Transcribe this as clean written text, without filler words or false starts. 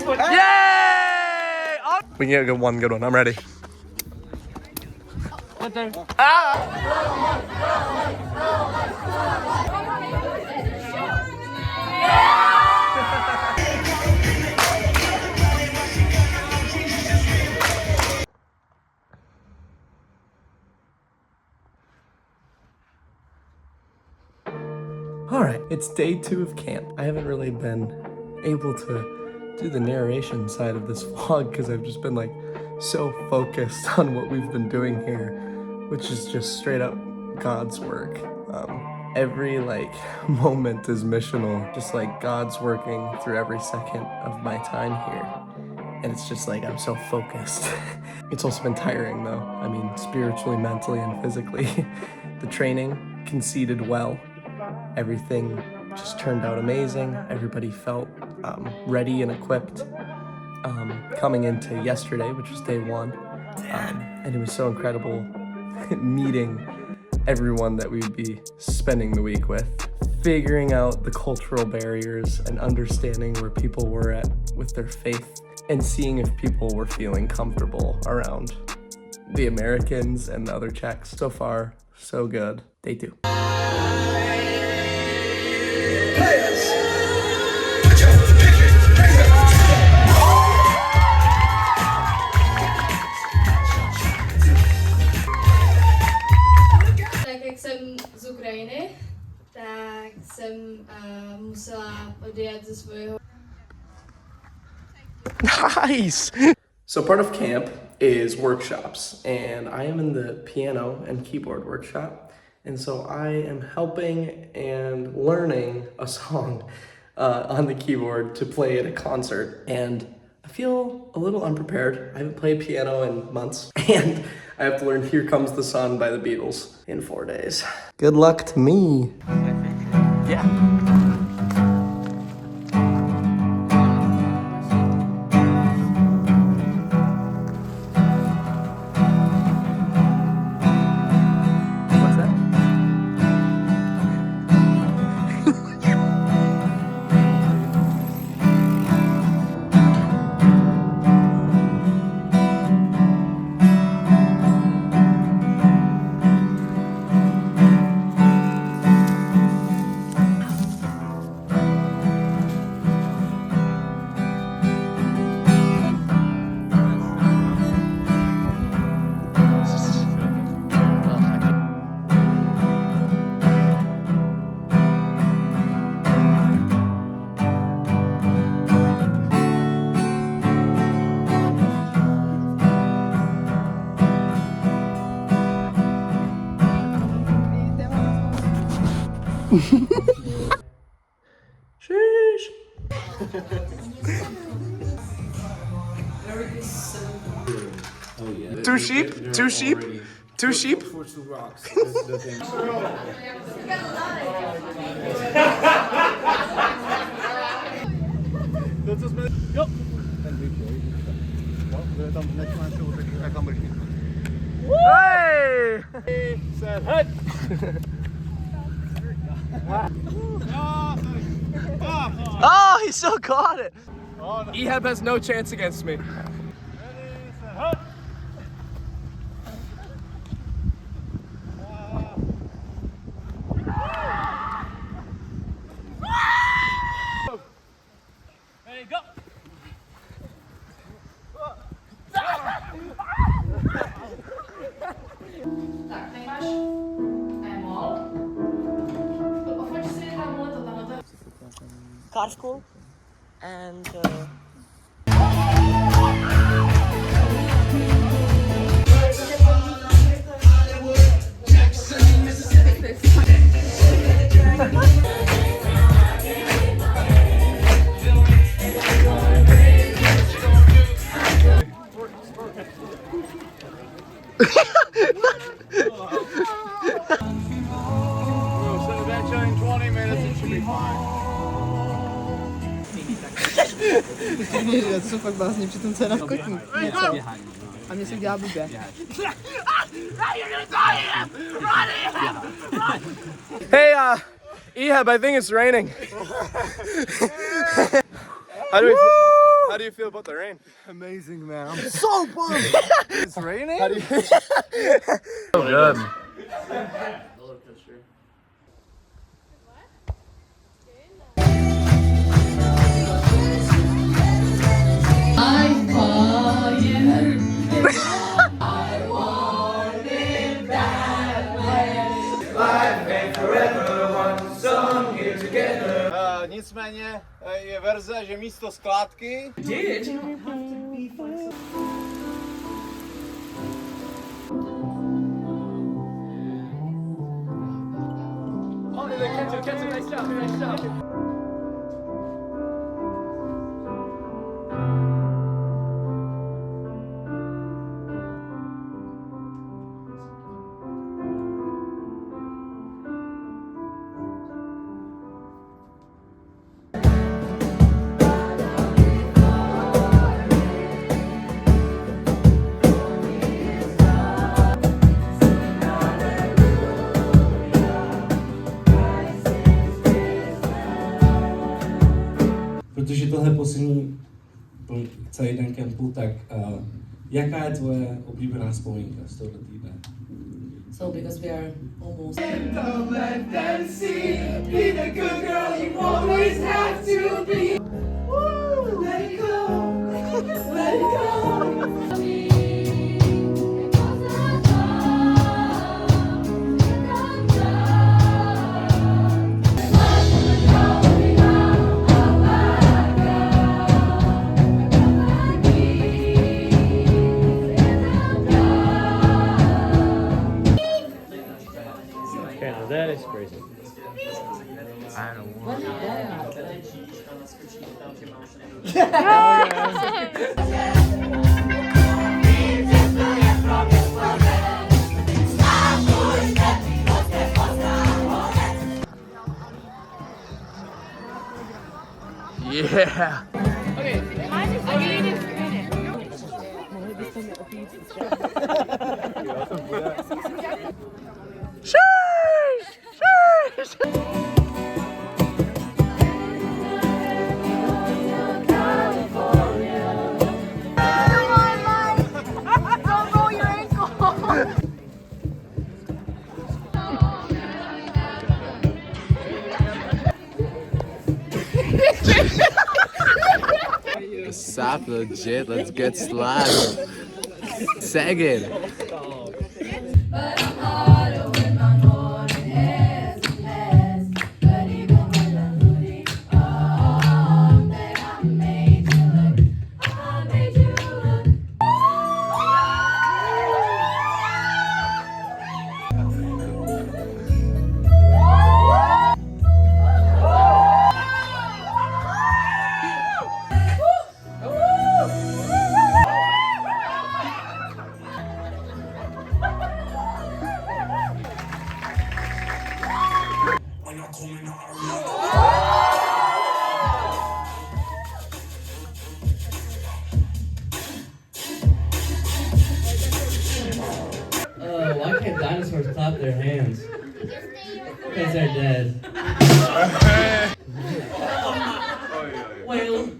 Yay! We can get one good one. I'm ready. Alright, it's day 2 of camp. I haven't really been able to do the narration side of this vlog because I've just been like so focused on what we've been doing here, which is just straight up God's work. Every like moment is missional, just like God's working through every second of my time here. And it's just like I'm so focused. It's also been tiring though. I mean, spiritually, mentally, and physically. The training conceded well. Everything just turned out amazing. Everybody felt ready and equipped coming into yesterday, which was day 1. And it was so incredible meeting everyone that we would be spending the week with, figuring out the cultural barriers and understanding where people were at with their faith, and seeing if people were feeling comfortable around the Americans and the other Czechs. So far, so good. Day 2. Jsem z Ukrajiny, tak jsem musela odjet ze svého. Nice! So part of camp is workshops, and I am in the piano and keyboard workshop, and so I am helping and learning a song on the keyboard to play at a concert, and I feel a little unprepared. I haven't played piano in months, and I have to learn Here Comes the Sun by the Beatles in 4 days. Good luck to me. Yeah. Sheesh. Oh, yeah. 2 sheep? 2 sheep? 2 sheep? For 2 rocks. Hey! Said head. Oh, he still got it. Ehab has no chance against me. Ready, go. Tak, tady máš E-moll. Ofoť si tamhle to. Car school and So eventually in 20 minutes it should be fine. to jsou fakt básně při tom, co je na kotník. A mě se dělá blbě. Hey, Ehab, I think it's raining. How How do you feel about the rain? Amazing, man. I'm so pumped. It's raining? So good. Nicméně je verze, že místo skládky Protože tohle je poslední celý den kempu, tak jaká je tvoje oblíbená vzpomínka z tohoto týdne? So because we are almost That is crazy. Yeah. Sap legit, let's get slapped. Sag it. Why can't dinosaurs clap their hands? Because they're dead. Whale.